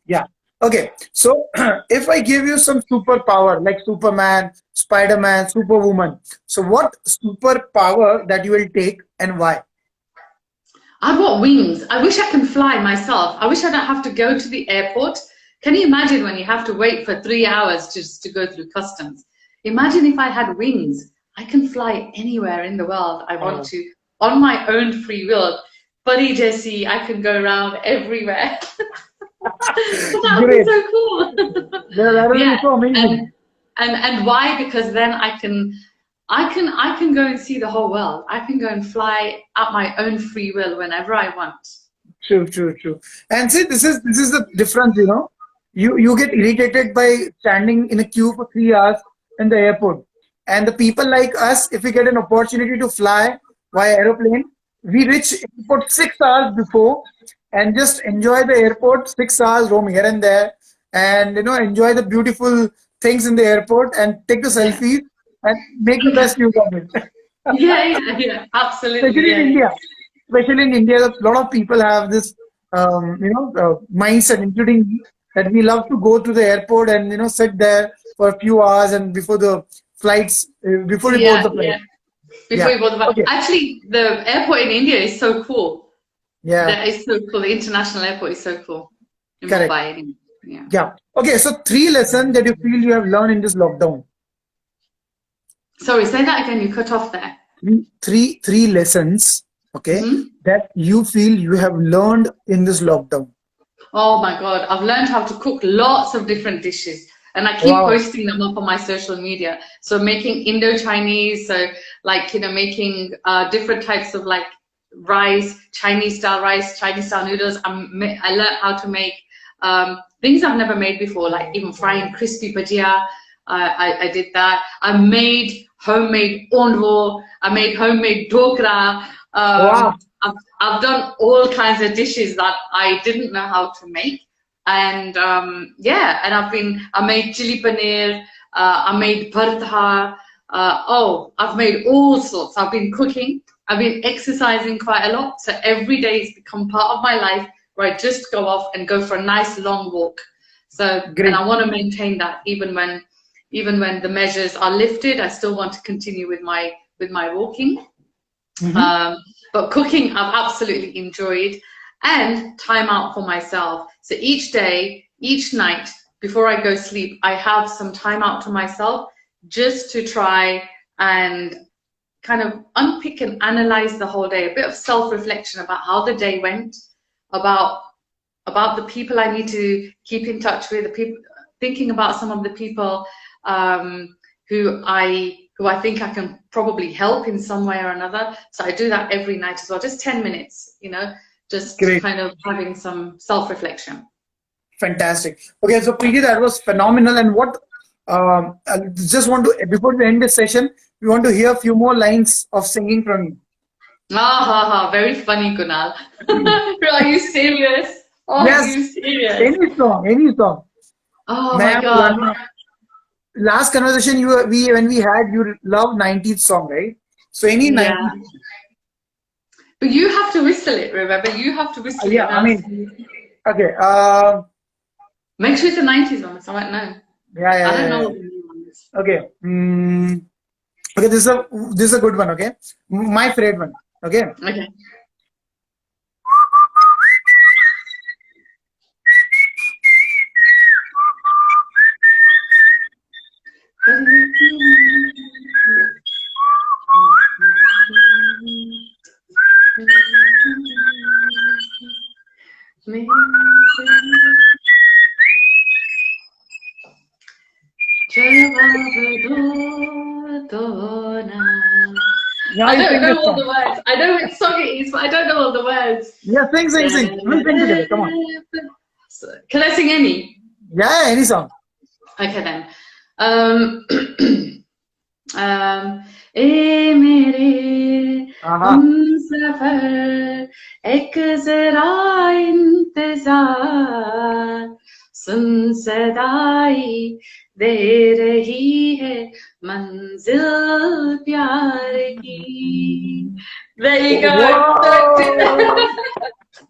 A: Yeah. Okay. So if I give you some superpower like Superman, Spider-Man, Superwoman, so what superpower that you will take and why?
B: I've got wings. I wish I can fly myself. I wish I don't have to go to the airport. Can you imagine when you have to wait for 3 hours just to go through customs? Imagine if I had wings. I can fly anywhere in the world I want to on my own free will. Buddy Jesse, I can go around everywhere. That would be so cool.
A: That would be so amazing.
B: And why? Because then I can go and see the whole world. I can go and fly at my own free will whenever I want.
A: True. And see, this is the difference, you know. You get irritated by standing in a queue for 3 hours in the airport. And the people like us, if we get an opportunity to fly via aeroplane, we reach airport 6 hours before and just enjoy the airport 6 hours, roam here and there, and enjoy the beautiful things in the airport and take the selfies and make the best use of it.
B: Yeah, absolutely.
A: Especially in India, a lot of people have this, mindset, including me, that we love to go to the airport and sit there for a few hours and before the flights, before we board the flight.
B: Before you board the flight. Okay. Actually, the airport in India is so cool.
A: Yeah,
B: that is so cool. The international airport is so cool. In
A: correct.
B: Mumbai,
A: yeah. Okay, so 3 lessons that you feel you have learned in this lockdown.
B: Sorry, say that again. You cut off there.
A: Three lessons, okay, that you feel you have learned in this lockdown.
B: Oh my God, I've learned how to cook lots of different dishes, and I keep posting them up on my social media. So making Indo-Chinese, so like making different types of like rice, Chinese style noodles. I learned how to make things I've never made before, like even frying crispy bhajia. I did that. I made homemade onvo. I made homemade dhokla. I've done all kinds of dishes that I didn't know how to make, and and I made chili paneer. I made bharta. I've made all sorts. I've been cooking. I've been exercising quite a lot. So every day it's become part of my life where I just go off and go for a nice long walk. So and I want to maintain that even when even when the measures are lifted, I still want to continue with my walking. But cooking, I've absolutely enjoyed, and time out for myself. So each day, each night, before I go sleep, I have some time out to myself just to try and kind of unpick and analyze the whole day, a bit of self-reflection about how the day went, about the people I need to keep in touch with, the people, thinking about some of the people who I think I can probably help in some way or another. So I do that every night as well, just 10 minutes, you know, just
A: Great.
B: kind of having some self-reflection.
A: Fantastic. Okay, so Preeti, that was phenomenal. And what I just want to, before we end this session, we want to hear a few more lines of singing from you.
B: Very funny, Kunal. Are you serious? Oh,
A: Yes.
B: are you serious?
A: Any song.
B: Oh my God.
A: Last conversation when we had, you love 90s song, right? So any 90s.
B: But you have to whistle it, remember? You have to whistle it.
A: Yeah, I mean, okay.
B: Make sure it's a 90s one, so I might know.
A: Yeah.
B: I don't know what the new one is.
A: Okay. Okay, this is a good one, okay? My favorite one, okay?
B: Okay. I don't know all the words. I know which song it is, but I don't know all the words.
A: Yeah, sing. We'll sing together. Come on.
B: Can I sing any?
A: Yeah, any song.
B: Okay then. ए मेरे हमसफर एक जरा इंतजार सुन सदाई दे रही है मंजिल प्यार की. There you go.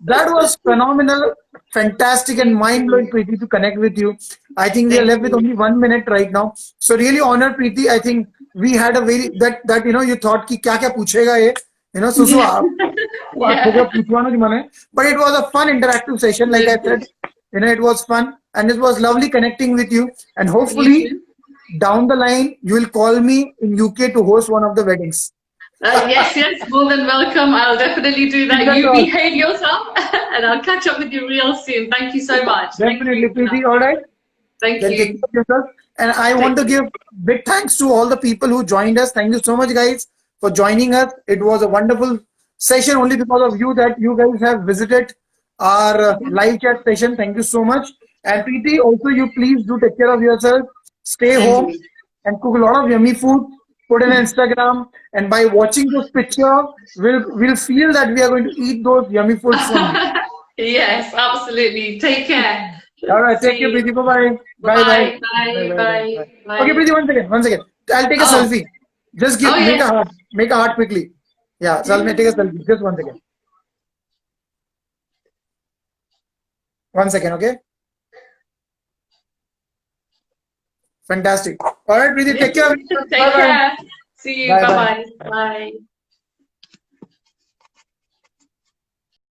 A: That was phenomenal, fantastic, and mind-blowing, Preeti, to connect with you. I think we are left with only 1 minute right now. So really honored, Preeti. I think we had a very that you thought ki kya puchega ye, but it was a fun interactive session. Like I said, it was fun, and it was lovely connecting with you. And hopefully, down the line, you will call me in UK to host one of the weddings.
B: Yes, more than welcome. I'll definitely do that. You behave yourself, and I'll catch up with you real soon. Thank you so much.
A: Definitely, Preeti. All right.
B: Thank you.
A: And I want to give big thanks to all the people who joined us. Thank you so much, guys, for joining us. It was a wonderful session only because of you that you guys have visited our live chat session. Thank you so much. And Preeti, also you please do take care of yourself. Stay home and cook a lot of yummy food. Put it on Instagram, and by watching this picture, we'll feel that we are going to eat those yummy foods soon.
B: Yes, absolutely. Take care.
A: All right, take care, Preeti. Bye.
B: Bye.
A: Okay, Preeti, one second. I'll take a selfie. Just make a heart quickly. Yeah, so I'll take a selfie. Just 1 second. 1 second, okay? Fantastic. All right, Preeti, take care.
B: Take care. See you. Bye-bye. Bye.